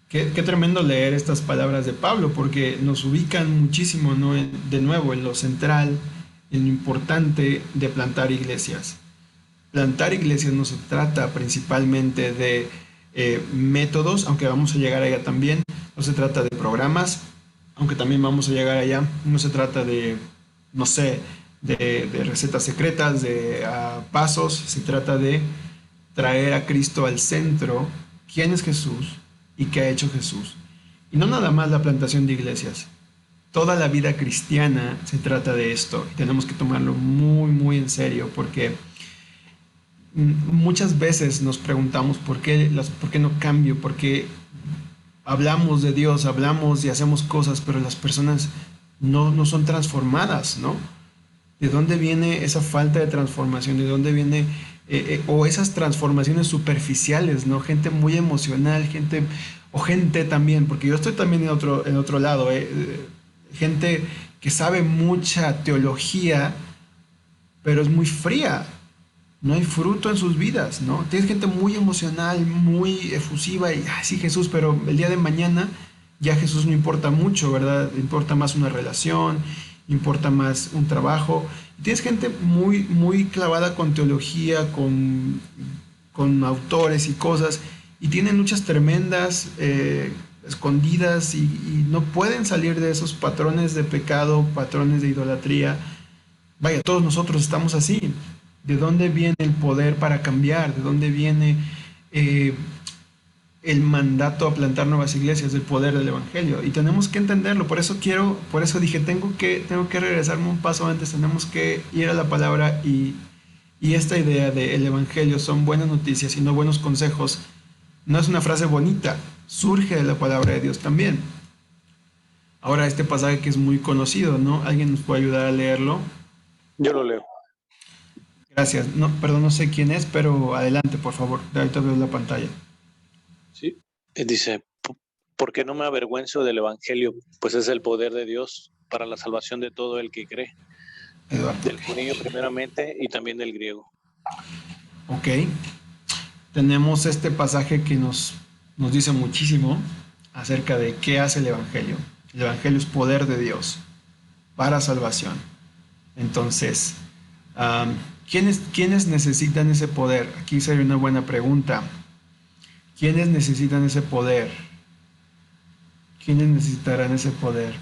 Qué tremendo leer estas palabras de Pablo, porque nos ubican muchísimo, ¿no? De nuevo, en lo central, en lo importante de plantar iglesias. Plantar iglesias no se trata principalmente de métodos, aunque vamos a llegar allá también. No se trata de programas, aunque también vamos a llegar allá. No se trata de, no sé, de recetas secretas, de pasos. Se trata de traer a Cristo al centro. ¿Quién es Jesús y qué ha hecho Jesús? Y no nada más la plantación de iglesias. Toda la vida cristiana se trata de esto. Y tenemos que tomarlo muy, muy en serio porque muchas veces nos preguntamos por qué no cambio, por qué hablamos de Dios, hablamos y hacemos cosas, pero las personas no son transformadas, ¿no? ¿De dónde viene esa falta de transformación? ¿De dónde viene, o esas transformaciones superficiales, ¿no? Gente muy emocional, o gente también, porque yo estoy también en otro lado, gente que sabe mucha teología, pero es muy fría, no hay fruto en sus vidas, ¿no? Tienes gente muy emocional, muy efusiva y, sí, Jesús, pero el día de mañana ya Jesús no importa mucho, ¿verdad? Importa más una relación, importa más un trabajo. Tienes gente muy, muy clavada con teología, con autores y cosas, y tienen luchas tremendas, escondidas, y no pueden salir de esos patrones de pecado, patrones de idolatría. Vaya, todos nosotros estamos así. ¿De dónde viene el poder para cambiar? ¿De dónde viene eh, el mandato a plantar nuevas iglesias? Del poder del evangelio. Y tenemos que entenderlo. Por eso dije, tengo que regresarme un paso antes. Tenemos que ir a la palabra y esta idea de el evangelio son buenas noticias y no buenos consejos. No es una frase bonita. Surge de la palabra de Dios también. Ahora este pasaje que es muy conocido, ¿no? ¿Alguien nos puede ayudar a leerlo? Yo lo leo. Gracias. No, perdón, no sé quién es, pero adelante, por favor. De ahorita veo la pantalla. Sí. Dice, porque no me avergüenzo del Evangelio, pues es el poder de Dios para la salvación de todo el que cree, Eduardo. del judío primeramente y también del griego. Ok. Tenemos este pasaje que nos dice muchísimo acerca de qué hace el Evangelio. El Evangelio es poder de Dios para salvación. Entonces, um, ¿quiénes necesitan ese poder? Aquí sería una buena pregunta. ¿Quiénes necesitan ese poder? ¿Quiénes necesitarán ese poder?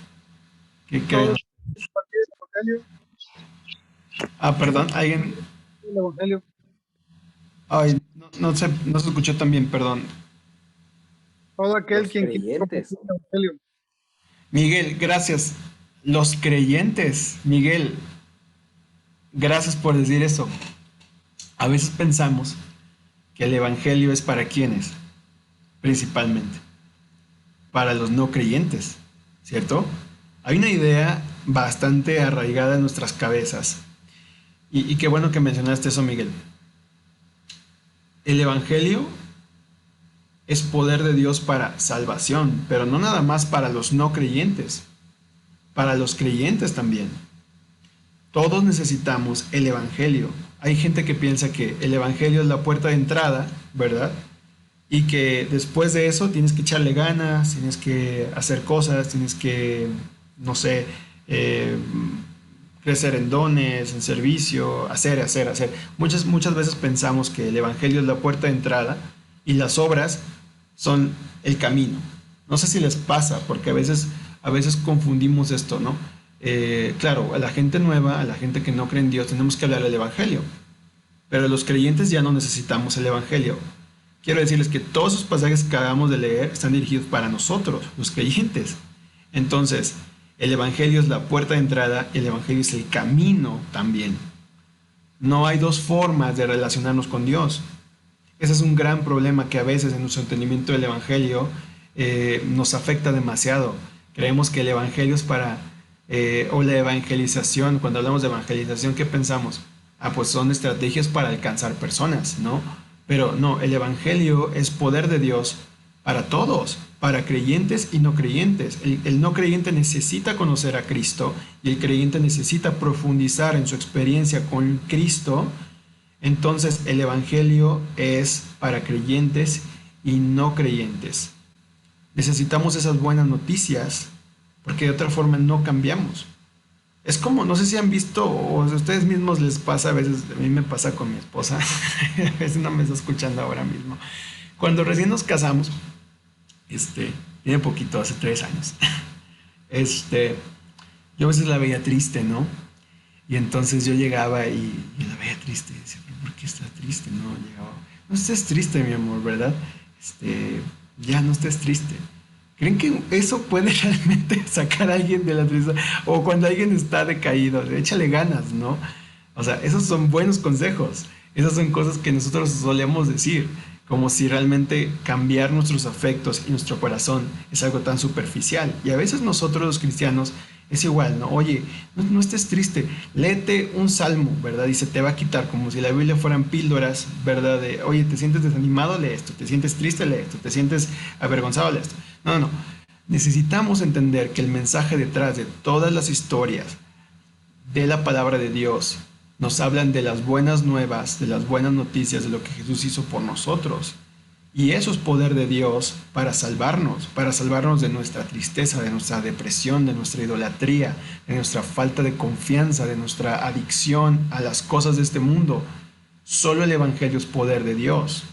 ¿Qué creen? Todos compartir el Evangelio, Perdón, alguien. el Evangelio. Ay, no se escuchó tan bien, perdón. Todo aquel Los quien quiere creyentes. compartir el Evangelio. Miguel, gracias. Los creyentes, Miguel, gracias por decir eso. A veces pensamos que el Evangelio es para quienes, principalmente, para los no creyentes, ¿cierto? Hay una idea bastante arraigada en nuestras cabezas. Y qué bueno que mencionaste eso, Miguel. El Evangelio es poder de Dios para salvación, pero no nada más para los no creyentes, para los creyentes también. Todos necesitamos el Evangelio. Hay gente que piensa que el Evangelio es la puerta de entrada, ¿verdad? Y que después de eso tienes que echarle ganas, tienes que hacer cosas, tienes que, no sé, eh, crecer en dones, en servicio, hacer. Muchas veces pensamos que el Evangelio es la puerta de entrada y las obras son el camino. No sé si les pasa, porque a veces confundimos esto, ¿no? Claro, a la gente nueva, a la gente que no cree en Dios, tenemos que hablar del Evangelio. Pero los creyentes ya no necesitamos el Evangelio. Quiero decirles que todos esos pasajes que acabamos de leer están dirigidos para nosotros, los creyentes. Entonces, el Evangelio es la puerta de entrada y el Evangelio es el camino también. No hay dos formas de relacionarnos con Dios. Ese es un gran problema que a veces en nuestro entendimiento del Evangelio nos afecta demasiado. Creemos que el Evangelio es para, o la evangelización, cuando hablamos de evangelización, ¿qué pensamos? Pues son estrategias para alcanzar personas, ¿no? Pero no, el Evangelio es poder de Dios para todos, para creyentes y no creyentes. El no creyente necesita conocer a Cristo y el creyente necesita profundizar en su experiencia con Cristo. Entonces el Evangelio es para creyentes y no creyentes. Necesitamos esas buenas noticias, porque de otra forma no cambiamos. Es como, no sé si han visto, o a ustedes mismos les pasa, a veces a mí me pasa con mi esposa, a veces no me está escuchando ahora mismo. Cuando recién nos casamos, tiene poquito, hace 3 años, yo a veces la veía triste, ¿no? Y entonces yo llegaba y la veía triste, y decía, ¿pero por qué está triste? No, llegaba, no estés triste, mi amor, ¿verdad? Ya no estés triste. ¿Creen que eso puede realmente sacar a alguien de la tristeza? O cuando alguien está decaído, échale ganas, ¿no? O sea, esos son buenos consejos. Esas son cosas que nosotros solemos decir, como si realmente cambiar nuestros afectos y nuestro corazón es algo tan superficial. Y a veces nosotros los cristianos es igual, ¿no? Oye, no estés triste, léete un salmo, ¿verdad? Y se te va a quitar, como si la Biblia fueran píldoras, ¿verdad? De, oye, te sientes desanimado, lee esto, te sientes triste, lee esto, te sientes avergonzado, lee esto. No, no. Necesitamos entender que el mensaje detrás de todas las historias de la palabra de Dios nos hablan de las buenas nuevas, de las buenas noticias, de lo que Jesús hizo por nosotros. Y eso es poder de Dios para salvarnos de nuestra tristeza, de nuestra depresión, de nuestra idolatría, de nuestra falta de confianza, de nuestra adicción a las cosas de este mundo. Solo el Evangelio es poder de Dios.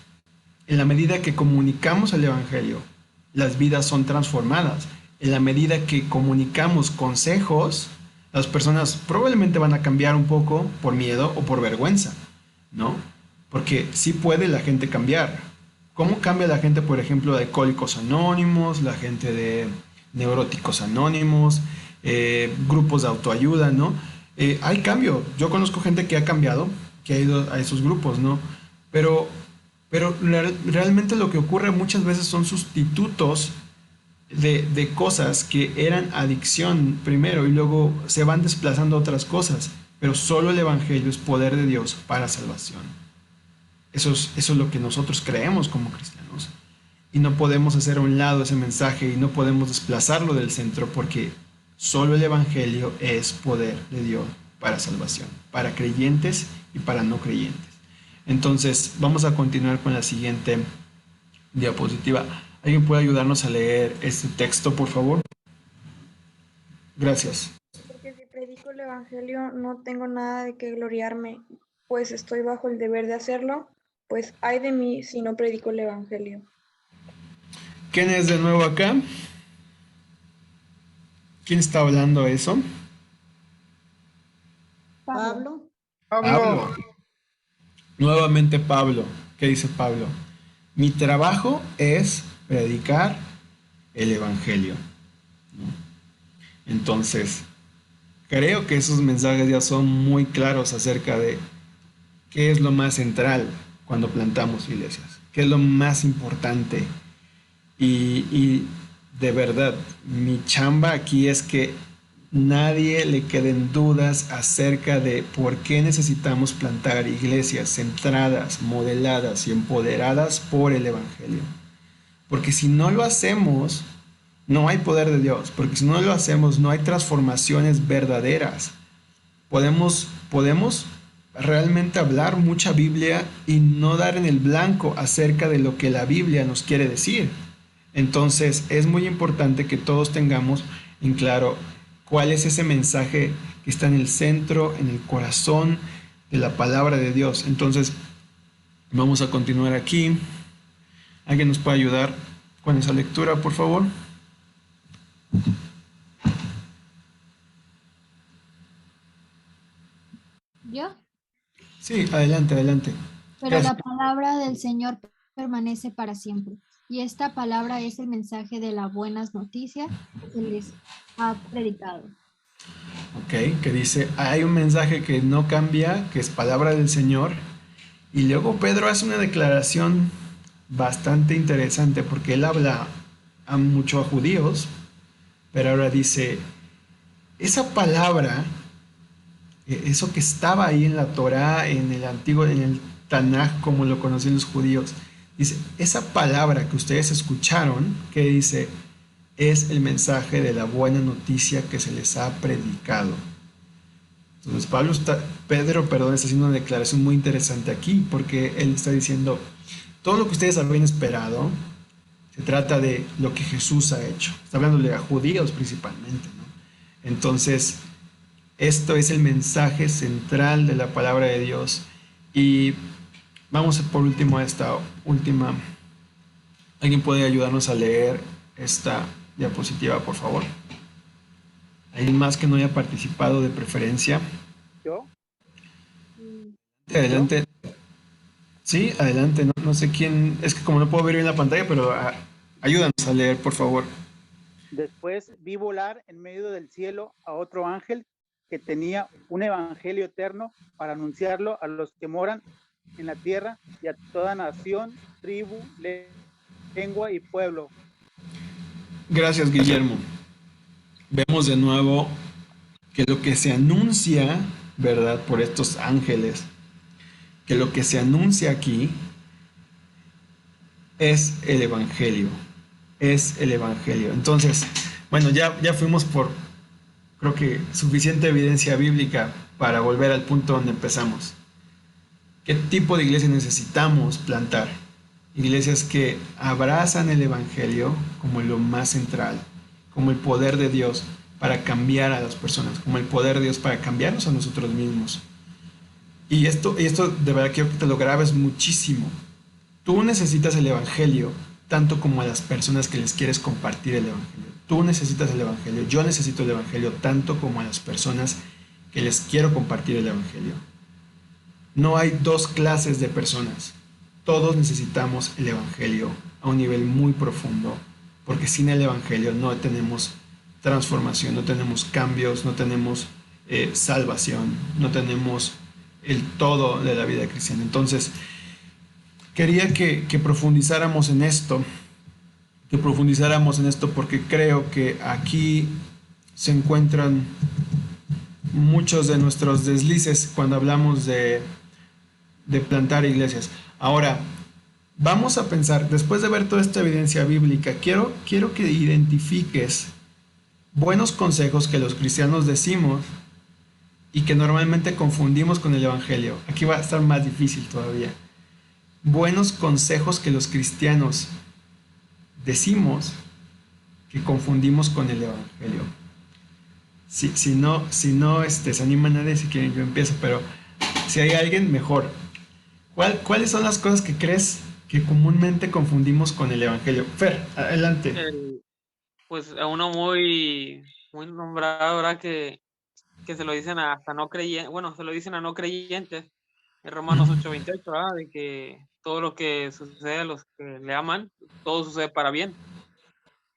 En la medida que comunicamos el Evangelio, las vidas son transformadas. En la medida que comunicamos consejos, las personas probablemente van a cambiar un poco por miedo o por vergüenza, ¿no? Porque sí puede la gente cambiar. ¿Cómo cambia la gente, por ejemplo, de Alcohólicos Anónimos, la gente de Neuróticos Anónimos, grupos de autoayuda, ¿no? Hay cambio. Yo conozco gente que ha cambiado, que ha ido a esos grupos, ¿no? Pero realmente lo que ocurre muchas veces son sustitutos de cosas que eran adicción primero y luego se van desplazando a otras cosas. Pero solo el Evangelio es poder de Dios para salvación. Eso es lo que nosotros creemos como cristianos. Y no podemos hacer a un lado ese mensaje y no podemos desplazarlo del centro porque solo el Evangelio es poder de Dios para salvación, para creyentes y para no creyentes. Entonces, vamos a continuar con la siguiente diapositiva. ¿Alguien puede ayudarnos a leer este texto, por favor? Gracias. Porque si predico el Evangelio no tengo nada de qué gloriarme, pues estoy bajo el deber de hacerlo, pues ay de mí si no predico el Evangelio. ¿Quién es de nuevo acá? ¿Quién está hablando eso? Pablo. Pablo. Nuevamente Pablo. ¿Qué dice Pablo? Mi trabajo es predicar el Evangelio, ¿no? Entonces, creo que esos mensajes ya son muy claros acerca de qué es lo más central cuando plantamos iglesias, qué es lo más importante. Y de verdad, mi chamba aquí es que nadie le queden dudas acerca de por qué necesitamos plantar iglesias centradas, modeladas y empoderadas por el Evangelio. Porque si no lo hacemos, no hay poder de Dios. Porque si no lo hacemos, no hay transformaciones verdaderas. Podemos realmente hablar mucha Biblia y no dar en el blanco acerca de lo que la Biblia nos quiere decir. Entonces es muy importante que todos tengamos en claro cuál es ese mensaje que está en el centro, en el corazón de la palabra de Dios. Entonces vamos a continuar aquí. ¿Alguien nos puede ayudar con esa lectura, por favor? ¿Yo? Sí, adelante, adelante. Pero la palabra del Señor permanece para siempre. Y esta palabra es el mensaje de las buenas noticias que se les ha predicado. Ok, que dice, hay un mensaje que no cambia, que es palabra del Señor. Y luego Pedro hace una declaración bastante interesante porque él habla mucho a judíos, pero ahora dice, esa palabra, eso que estaba ahí en la Torá, en el antiguo, en el Tanaj, como lo conocían los judíos, dice, esa palabra que ustedes escucharon, que dice, es el mensaje de la buena noticia que se les ha predicado. Entonces Pedro está haciendo una declaración muy interesante aquí, porque él está diciendo, todo lo que ustedes habían esperado, Se trata de lo que Jesús ha hecho. Está hablándole a judíos principalmente, ¿no? Entonces, esto es el mensaje central de la palabra de Dios. Y vamos por último a esta última. ¿Alguien puede ayudarnos a leer esta diapositiva, por favor? ¿Alguien más que no haya participado de preferencia? ¿Yo? Adelante. Sí, adelante. No sé quién. Es que como no puedo ver bien la pantalla, pero ayúdanos a leer, por favor. Después vi volar en medio del cielo a otro ángel que tenía un evangelio eterno para anunciarlo a los que moran en la tierra y a toda nación, tribu, lengua y pueblo. Gracias, Guillermo. Vemos de nuevo que lo que se anuncia, ¿verdad? Por estos ángeles, que lo que se anuncia aquí es el evangelio. Es el evangelio. Entonces, bueno, ya fuimos por, creo que, suficiente evidencia bíblica para volver al punto donde empezamos. ¿Qué tipo de iglesia necesitamos plantar? Iglesias que abrazan el evangelio como lo más central, como el poder de Dios para cambiar a las personas, como el poder de Dios para cambiarnos a nosotros mismos. Y esto de verdad quiero que te lo grabes muchísimo. Tú necesitas el evangelio tanto como a las personas que les quieres compartir el evangelio. Tú necesitas el evangelio, yo necesito el evangelio tanto como a las personas que les quiero compartir el evangelio. No hay dos clases de personas. Todos necesitamos el evangelio a un nivel muy profundo, porque sin el evangelio no tenemos transformación, no tenemos cambios, no tenemos salvación, no tenemos el todo de la vida cristiana. Entonces, quería que profundizáramos en esto, porque creo que aquí se encuentran muchos de nuestros deslices cuando hablamos de plantar iglesias. Ahora, vamos a pensar, después de ver toda esta evidencia bíblica, quiero que identifiques buenos consejos que los cristianos decimos y que normalmente confundimos con el evangelio. Aquí va a estar más difícil todavía. Buenos consejos que los cristianos decimos que confundimos con el evangelio. Si no se anima nadie, si quieren yo empiezo, pero si hay alguien, mejor. ¿Cuáles son las cosas que crees que comúnmente confundimos con el evangelio? Fer, adelante. Pues a uno muy nombrado, ¿verdad? Que se lo dicen hasta no creyentes, bueno, se lo dicen a no creyentes, en Romanos 8:28, ¿verdad? De que todo lo que sucede a los que le aman, todo sucede para bien.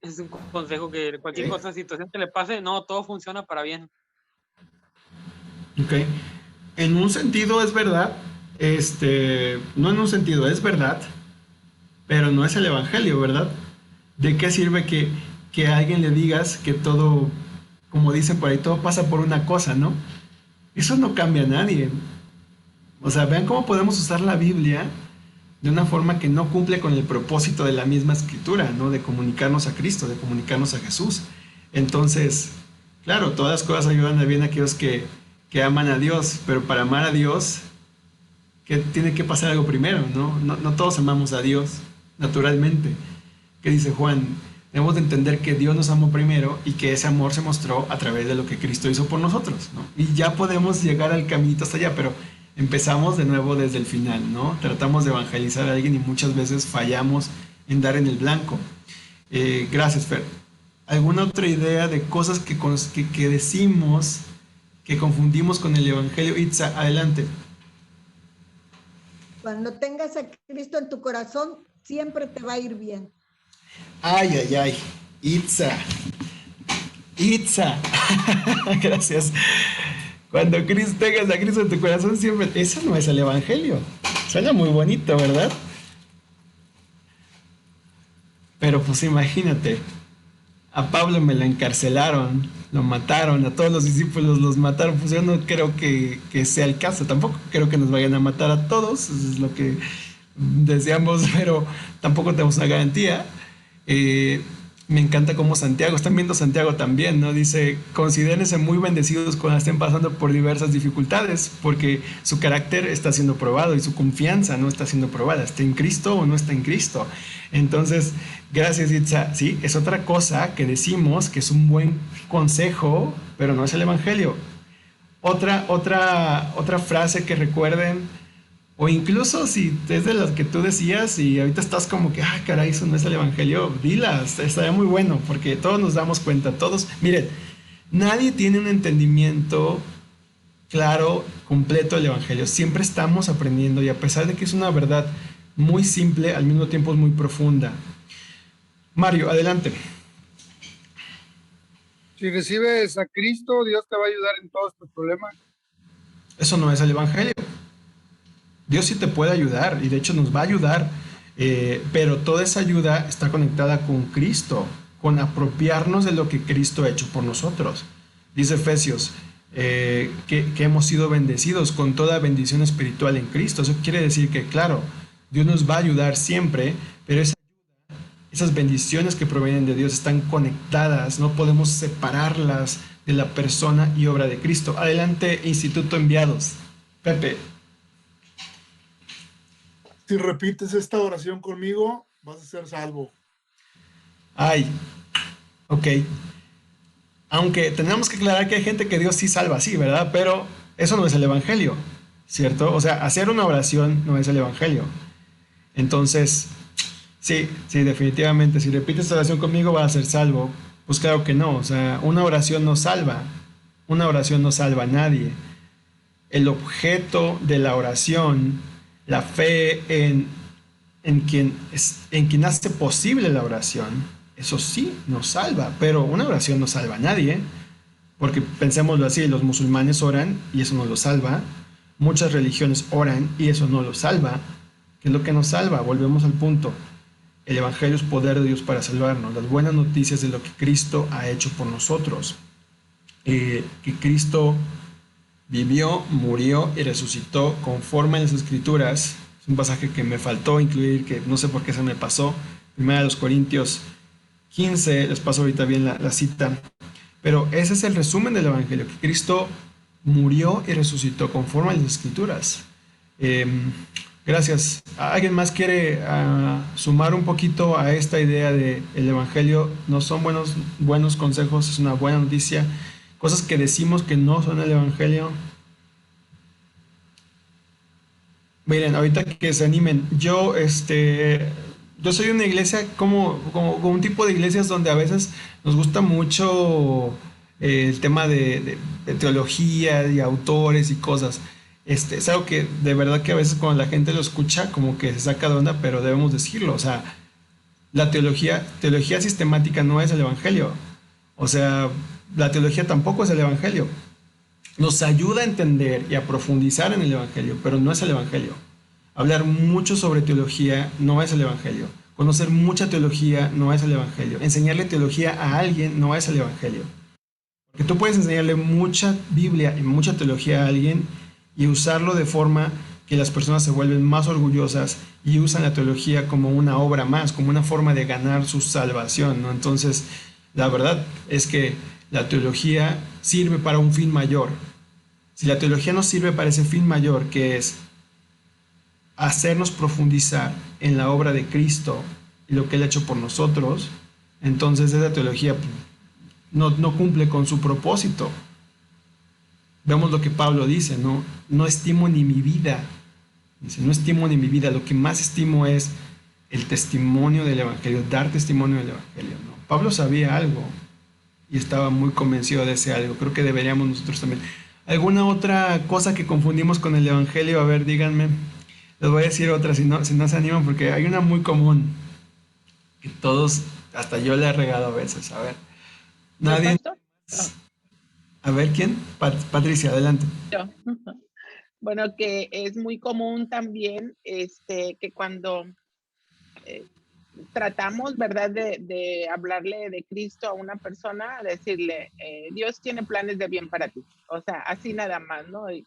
Es un consejo que cualquier cosa, situación que le pase, no, todo funciona para bien. Ok. En un sentido es verdad, no en un sentido, es verdad, pero no es el evangelio, ¿verdad? ¿De qué sirve que a alguien le digas que todo, como dicen por ahí, todo pasa por una cosa, ¿no? Eso no cambia a nadie. O sea, vean cómo podemos usar la Biblia de una forma que no cumple con el propósito de la misma escritura, ¿no? De comunicarnos a Cristo, de comunicarnos a Jesús. Entonces, claro, todas las cosas ayudan a bien a aquellos que aman a Dios, pero para amar a Dios, que tiene que pasar algo primero, ¿no? No todos amamos a Dios naturalmente. ¿Qué dice Juan? Debemos de entender que Dios nos amó primero y que ese amor se mostró a través de lo que Cristo hizo por nosotros, ¿no? Y ya podemos llegar al caminito hasta allá, pero empezamos de nuevo desde el final, ¿no? Tratamos de evangelizar a alguien y muchas veces fallamos en dar en el blanco. Gracias, Fer. ¿Alguna otra idea de cosas que decimos que confundimos con el evangelio? Itza, adelante. Cuando tengas a Cristo en tu corazón, siempre te va a ir bien. Ay. Itza. Gracias. Cuando tengas a Cristo en tu corazón, siempre. Eso no es el evangelio. Suena muy bonito, ¿verdad? Pero pues imagínate. A Pablo me lo encarcelaron, lo mataron, a todos los discípulos los mataron. Pues yo no creo que sea el caso. Tampoco creo que nos vayan a matar a todos. Eso es lo que deseamos, pero tampoco tenemos una garantía. Me encanta cómo Santiago, están viendo Santiago también, ¿no? Dice, considérense muy bendecidos cuando estén pasando por diversas dificultades, porque su carácter está siendo probado y su confianza no está siendo probada. ¿Está en Cristo o no está en Cristo? Entonces, gracias, Itza. Sí, es otra cosa que decimos que es un buen consejo, pero no es el Evangelio. Otra frase que recuerden, o incluso si es de las que tú decías y ahorita estás como que, ah, caray, eso no es el Evangelio, dilas, estaría muy bueno, porque todos nos damos cuenta, todos, miren, nadie tiene un entendimiento claro, completo del Evangelio, siempre estamos aprendiendo y a pesar de que es una verdad muy simple, al mismo tiempo es muy profunda. Mario, adelante. Si recibes a Cristo, Dios te va a ayudar en todos tus problemas. Eso no es el Evangelio. Dios sí te puede ayudar y de hecho nos va a ayudar, pero toda esa ayuda está conectada con Cristo, con apropiarnos de lo que Cristo ha hecho por nosotros. Dice Efesios que hemos sido bendecidos con toda bendición espiritual en Cristo. Eso quiere decir que, claro, Dios nos va a ayudar siempre, pero esas bendiciones que provienen de Dios están conectadas, no podemos separarlas de la persona y obra de Cristo. Adelante, Instituto Enviados. Pepe. Si repites esta oración conmigo, vas a ser salvo. Ay, ok. Aunque tenemos que aclarar que hay gente que Dios sí salva, sí, ¿verdad? Pero eso no es el Evangelio, ¿cierto? O sea, hacer una oración no es el Evangelio. Entonces, sí, definitivamente, si repites esta oración conmigo vas a ser salvo. Pues claro que no, o sea, una oración no salva a nadie. El objeto de la oración, la fe en quien hace posible la oración, eso sí nos salva, pero una oración no salva a nadie, porque pensémoslo así, los musulmanes oran y eso no los salva, muchas religiones oran y eso no los salva. ¿Qué es lo que nos salva? Volvemos al punto. El Evangelio es poder de Dios para salvarnos, las buenas noticias de lo que Cristo ha hecho por nosotros, que Cristo vivió, murió y resucitó conforme a las Escrituras. Es un pasaje que me faltó incluir, que no sé por qué se me pasó. Primera de los Corintios 15, les paso ahorita bien la cita. Pero ese es el resumen del Evangelio, que Cristo murió y resucitó conforme a las Escrituras. Gracias. ¿Alguien más quiere sumar un poquito a esta idea de el Evangelio? No son buenos consejos, es una buena noticia. Cosas que decimos que no son el Evangelio. Miren, ahorita que se animen, yo soy de una iglesia como un tipo de iglesias donde a veces nos gusta mucho el tema de teología y autores y cosas. Es algo que de verdad que a veces cuando la gente lo escucha como que se saca de onda, pero debemos decirlo. O sea, la teología sistemática no es el Evangelio. O sea, la teología tampoco es el Evangelio. Nos ayuda a entender y a profundizar en el Evangelio, pero no es el Evangelio. Hablar mucho sobre teología no es el Evangelio. Conocer mucha teología no es el Evangelio. Enseñarle teología a alguien no es el Evangelio. Porque tú puedes enseñarle mucha Biblia y mucha teología a alguien y usarlo de forma que las personas se vuelven más orgullosas y usan la teología como una obra más, como una forma de ganar su salvación, ¿no? Entonces, la verdad es que la teología sirve para un fin mayor. Si la teología no sirve para ese fin mayor, que es hacernos profundizar en la obra de Cristo y lo que Él ha hecho por nosotros, entonces esa teología no cumple con su propósito. Vemos lo que Pablo dice, no estimo ni mi vida. Dice, no estimo ni mi vida, lo que más estimo es el testimonio del Evangelio, dar testimonio del Evangelio, ¿no? Pablo sabía algo y estaba muy convencido de ese algo. Creo que deberíamos nosotros también. ¿Alguna otra cosa que confundimos con el Evangelio? A ver, díganme. Les voy a decir otra si no se animan, porque hay una muy común que todos, hasta yo le he regado a veces. A ver, nadie. A ver, ¿quién? Patricia, adelante. Yo. Bueno, que es muy común también que cuando tratamos, ¿verdad?, de hablarle de Cristo a una persona, decirle, Dios tiene planes de bien para ti. O sea, así nada más, ¿no? Y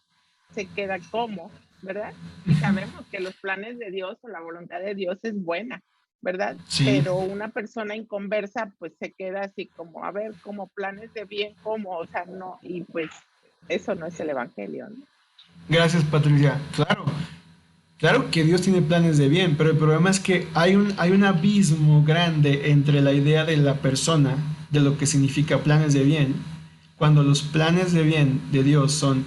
se queda como, ¿verdad? Y sabemos que los planes de Dios o la voluntad de Dios es buena. ¿verdad? Sí. Pero una persona inconversa pues se queda así como, a ver, como planes de bien, como, o sea, no, y pues eso no es el evangelio, ¿no? Gracias, Patricia. Claro, claro que Dios tiene planes de bien, pero el problema es que hay un abismo grande entre la idea de la persona, de lo que significa planes de bien, cuando los planes de bien de Dios son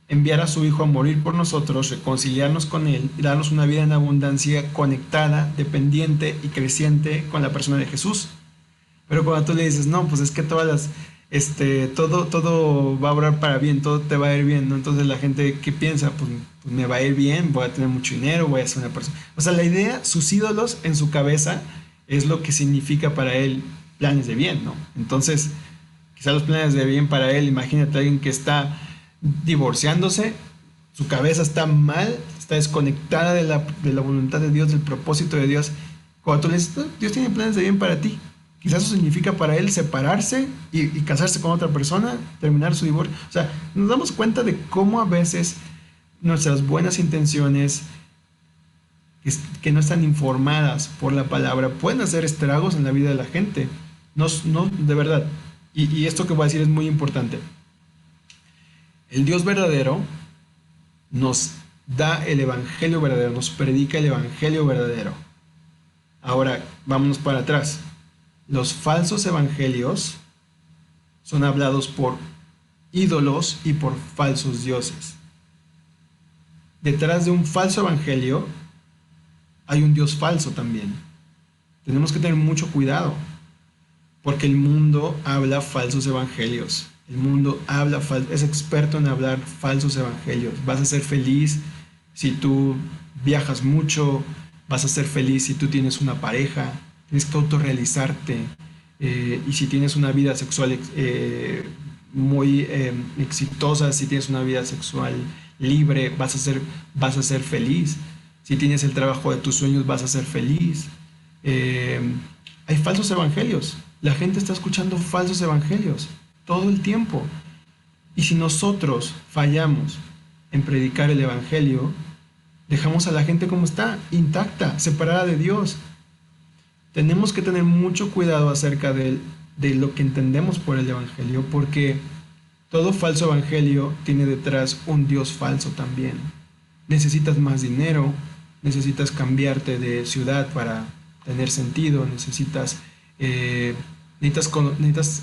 enviar a su Hijo a morir por nosotros, reconciliarnos con Él y darnos una vida en abundancia conectada, dependiente y creciente con la persona de Jesús. Pero cuando tú le dices, no, pues es que todo va a obrar para bien, todo te va a ir bien, ¿no? Entonces la gente, ¿qué piensa? Pues me va a ir bien, voy a tener mucho dinero, voy a ser una persona. O sea, la idea, sus ídolos en su cabeza es lo que significa para él planes de bien, ¿no? Entonces, quizá los planes de bien para él, imagínate a alguien que está divorciándose, su cabeza está mal, está desconectada de la voluntad de Dios, del propósito de Dios. Cuando tú le dices, Dios tiene planes de bien para ti, quizás eso significa para él separarse y casarse con otra persona, terminar su divorcio. O sea, nos damos cuenta de cómo a veces nuestras buenas intenciones, que no están informadas por la palabra, pueden hacer estragos en la vida de la gente. No, de verdad. Y esto que voy a decir es muy importante. El Dios verdadero nos da el evangelio verdadero, nos predica el evangelio verdadero. Ahora, vámonos para atrás. Los falsos evangelios son hablados por ídolos y por falsos dioses. Detrás de un falso evangelio hay un Dios falso también. Tenemos que tener mucho cuidado, porque el mundo habla falsos evangelios. El mundo es experto en hablar falsos evangelios. Vas a ser feliz si tú viajas mucho, vas a ser feliz si tú tienes una pareja, tienes que autorrealizarte, y si tienes una vida sexual muy exitosa, si tienes una vida sexual libre, vas a ser feliz. Si tienes el trabajo de tus sueños, vas a ser feliz. Hay falsos evangelios. La gente está escuchando falsos evangelios todo el tiempo. Y si nosotros fallamos en predicar el evangelio, dejamos a la gente como está, intacta, separada de Dios. Tenemos que tener mucho cuidado acerca de lo que entendemos por el evangelio, porque todo falso evangelio tiene detrás un Dios falso también. Necesitas más dinero, necesitas cambiarte de ciudad para tener sentido, necesitas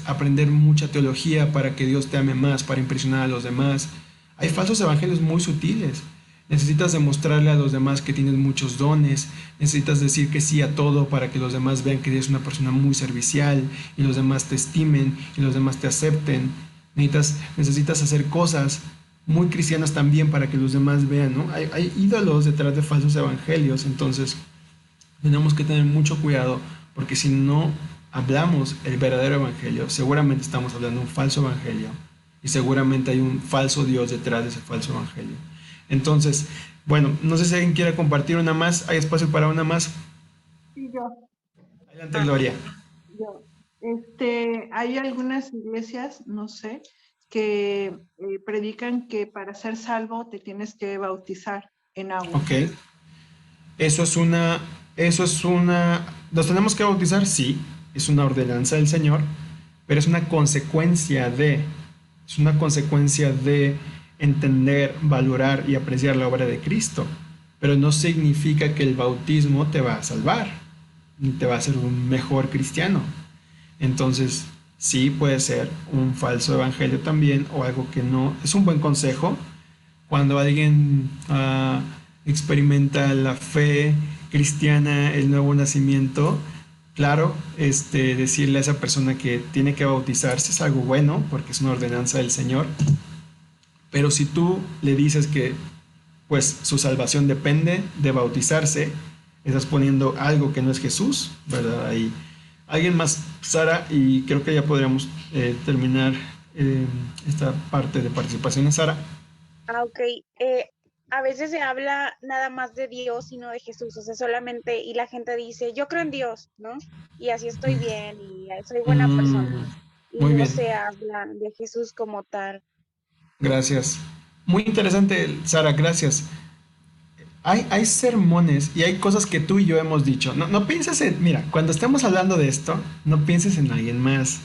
aprender mucha teología para que Dios te ame más, para impresionar a los demás. Hay falsos evangelios muy sutiles. Necesitas demostrarle a los demás que tienes muchos dones, necesitas decir que sí a todo para que los demás vean que eres una persona muy servicial y los demás te estimen y los demás te acepten. Necesitas hacer cosas muy cristianas también para que los demás vean, ¿no? Hay ídolos detrás de falsos evangelios, entonces tenemos que tener mucho cuidado, porque si no hablamos el verdadero evangelio, seguramente estamos hablando un falso evangelio y seguramente hay un falso Dios detrás de ese falso evangelio. Entonces, bueno, no sé si alguien quiere compartir una más. ¿Hay espacio para una más? Sí, yo. Adelante, Gloria. Yo. Hay algunas iglesias, no sé, que predican que para ser salvo te tienes que bautizar en agua. Ok. ¿Nos tenemos que bautizar? Sí, es una ordenanza del Señor, pero es una consecuencia de entender, valorar y apreciar la obra de Cristo, pero no significa que el bautismo te va a salvar, ni te va a hacer un mejor cristiano. Entonces, sí puede ser un falso evangelio también, o algo que no. Es un buen consejo cuando alguien experimenta la fe cristiana, el nuevo nacimiento. Claro, decirle a esa persona que tiene que bautizarse es algo bueno, porque es una ordenanza del Señor. Pero si tú le dices que pues su salvación depende de bautizarse, estás poniendo algo que no es Jesús, ¿verdad? Ahí. Alguien más, Sara, y creo que ya podríamos terminar esta parte de participación. Sara. Ok. A veces se habla nada más de Dios y no de Jesús, o sea, solamente, y la gente dice, yo creo en Dios, ¿no? Y así estoy bien, y soy buena persona. Y muy no bien. se habla de Jesús como tal. Gracias. Muy interesante, Sara, gracias. Hay sermones y hay cosas que tú y yo hemos dicho. No pienses en, mira, cuando estemos hablando de esto, no pienses en alguien más.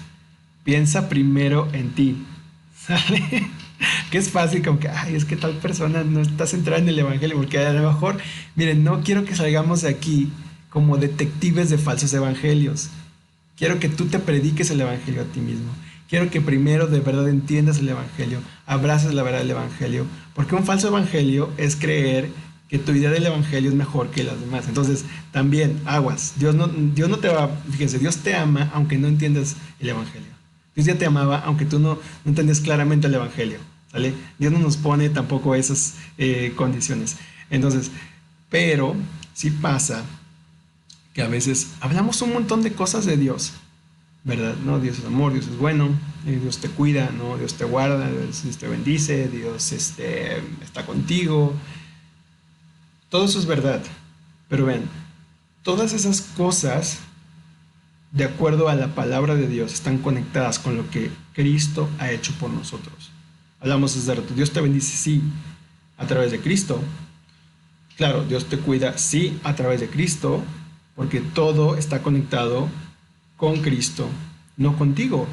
Piensa primero en ti. ¿Sale? Que es fácil, como que, ay, es que tal persona no está centrada en el evangelio, porque a lo mejor, miren, no quiero que salgamos de aquí como detectives de falsos evangelios. Quiero que tú te prediques el evangelio a ti mismo. Quiero que primero de verdad entiendas el evangelio, abraces la verdad del evangelio, porque un falso evangelio es creer que tu idea del evangelio es mejor que las demás. Entonces, también, aguas. Dios no te va, fíjense, Dios te ama aunque no entiendas el evangelio. Dios ya te amaba aunque tú no entiendes claramente el evangelio. ¿Sale? Dios no nos pone tampoco esas condiciones. Entonces, pero sí pasa que a veces hablamos un montón de cosas de Dios, ¿verdad? No, Dios es amor, Dios es bueno, Dios te cuida, ¿no? Dios te guarda, Dios te bendice, Dios está contigo. Todo eso es verdad. Pero ven, todas esas cosas, de acuerdo a la palabra de Dios, están conectadas con lo que Cristo ha hecho por nosotros. Hablamos desde rato, Dios te bendice, sí, a través de Cristo. Claro, Dios te cuida, sí, a través de Cristo, porque todo está conectado con Cristo, no contigo.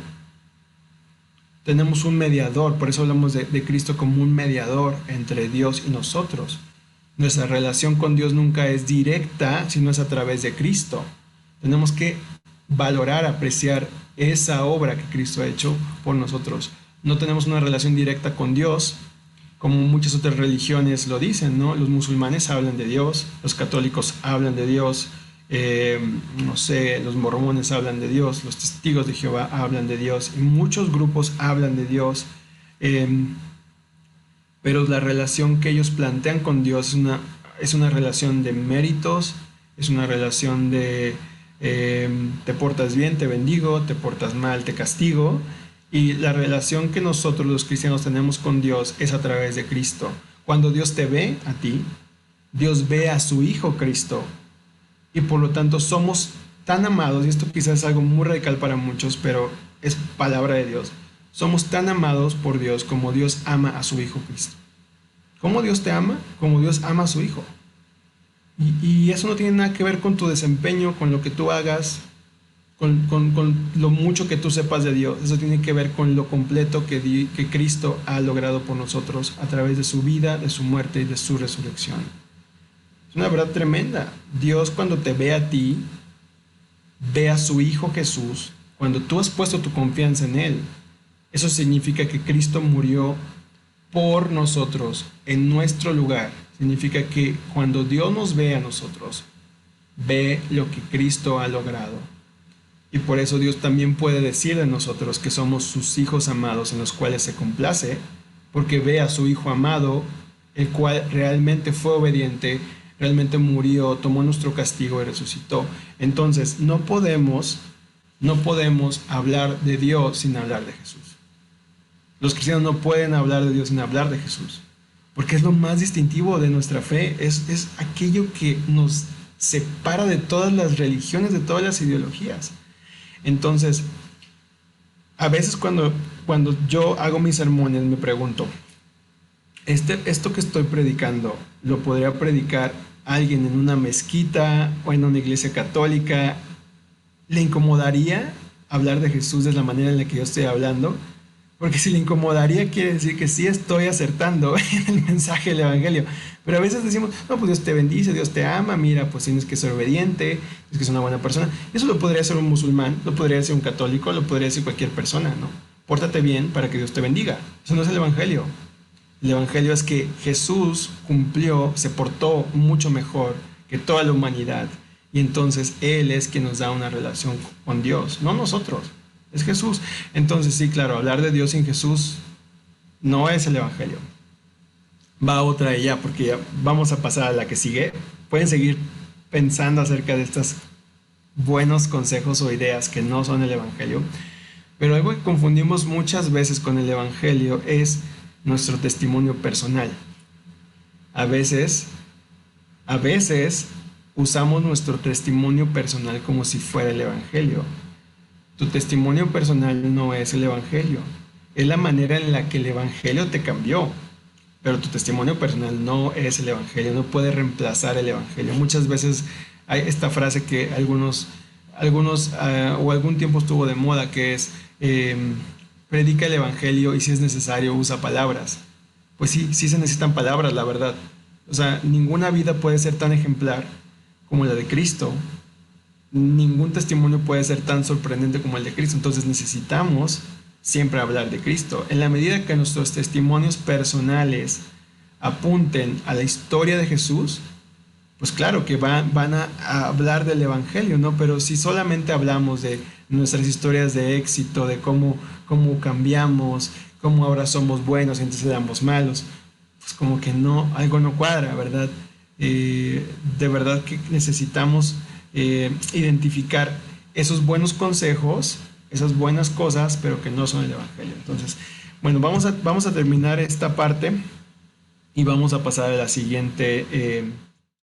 Tenemos un mediador, por eso hablamos de Cristo como un mediador entre Dios y nosotros. Nuestra relación con Dios nunca es directa, sino es a través de Cristo. Tenemos que valorar, apreciar esa obra que Cristo ha hecho por nosotros. No tenemos una relación directa con Dios, como muchas otras religiones lo dicen, ¿no? Los musulmanes hablan de Dios, los católicos hablan de Dios, no sé, los mormones hablan de Dios, los testigos de Jehová hablan de Dios, y muchos grupos hablan de Dios, pero la relación que ellos plantean con Dios es una relación de méritos, es una relación de te portas bien, te bendigo, te portas mal, te castigo. Y la relación que nosotros los cristianos tenemos con Dios es a través de Cristo. Cuando Dios te ve a ti, Dios ve a su Hijo Cristo. Y por lo tanto somos tan amados, y esto quizás es algo muy radical para muchos, pero es palabra de Dios. Somos tan amados por Dios como Dios ama a su Hijo Cristo. ¿Cómo Dios te ama? Como Dios ama a su Hijo. Y eso no tiene nada que ver con tu desempeño, con lo que tú hagas, con lo mucho que tú sepas de Dios. Eso tiene que ver con lo completo que Cristo ha logrado por nosotros a través de su vida, de su muerte y de su resurrección. Es una verdad tremenda. Dios, cuando te ve a ti, ve a su Hijo Jesús. Cuando tú has puesto tu confianza en Él, eso significa que Cristo murió por nosotros, en nuestro lugar. Significa que cuando Dios nos ve a nosotros, ve lo que Cristo ha logrado. Y por eso Dios también puede decir de nosotros que somos sus hijos amados en los cuales se complace, porque ve a su Hijo amado, el cual realmente fue obediente, realmente murió, tomó nuestro castigo y resucitó. Entonces, no podemos hablar de Dios sin hablar de Jesús. Los cristianos no pueden hablar de Dios sin hablar de Jesús, porque es lo más distintivo de nuestra fe, es aquello que nos separa de todas las religiones, de todas las ideologías. Entonces, a veces cuando yo hago mis sermones me pregunto, esto que estoy predicando, ¿lo podría predicar alguien en una mezquita o en una iglesia católica? ¿Le incomodaría hablar de Jesús de la manera en la que yo estoy hablando? Porque si le incomodaría quiere decir que sí estoy acertando en el mensaje del evangelio. Pero a veces decimos, no, pues Dios te bendice, Dios te ama, mira, pues tienes que ser obediente, tienes que ser una buena persona. Eso lo podría hacer un musulmán, lo podría hacer un católico, lo podría hacer cualquier persona, ¿no? Pórtate bien para que Dios te bendiga. Eso no es el evangelio. El evangelio es que Jesús cumplió, se portó mucho mejor que toda la humanidad. Y entonces Él es quien nos da una relación con Dios, no nosotros. Es Jesús. Entonces sí, claro, hablar de Dios sin Jesús no es el evangelio. Va otra y ya, porque ya vamos a pasar a la que sigue. Pueden seguir pensando acerca de estos buenos consejos o ideas que no son el evangelio, pero algo que confundimos muchas veces con el evangelio es nuestro testimonio personal. A veces usamos nuestro testimonio personal como si fuera el evangelio. Tu testimonio personal no es el evangelio, es la manera en la que el evangelio te cambió, pero tu testimonio personal no es el Evangelio, no puede reemplazar el Evangelio. Muchas veces hay esta frase que algunos o algún tiempo estuvo de moda, que es predica el Evangelio y si es necesario usa palabras. Pues sí, sí se necesitan palabras, la verdad. O sea, ninguna vida puede ser tan ejemplar como la de Cristo. Ningún testimonio puede ser tan sorprendente como el de Cristo. Entonces necesitamos siempre hablar de Cristo. En la medida que nuestros testimonios personales apunten a la historia de Jesús, pues claro que van a hablar del Evangelio, ¿no? Pero si solamente hablamos de nuestras historias de éxito, de cómo cambiamos, cómo ahora somos buenos y entonces éramos malos, pues como que no, algo no cuadra, ¿verdad? De verdad que necesitamos identificar esos buenos consejos, esas buenas cosas, pero que no son el Evangelio. Entonces, bueno, vamos a terminar esta parte y vamos a pasar a la siguiente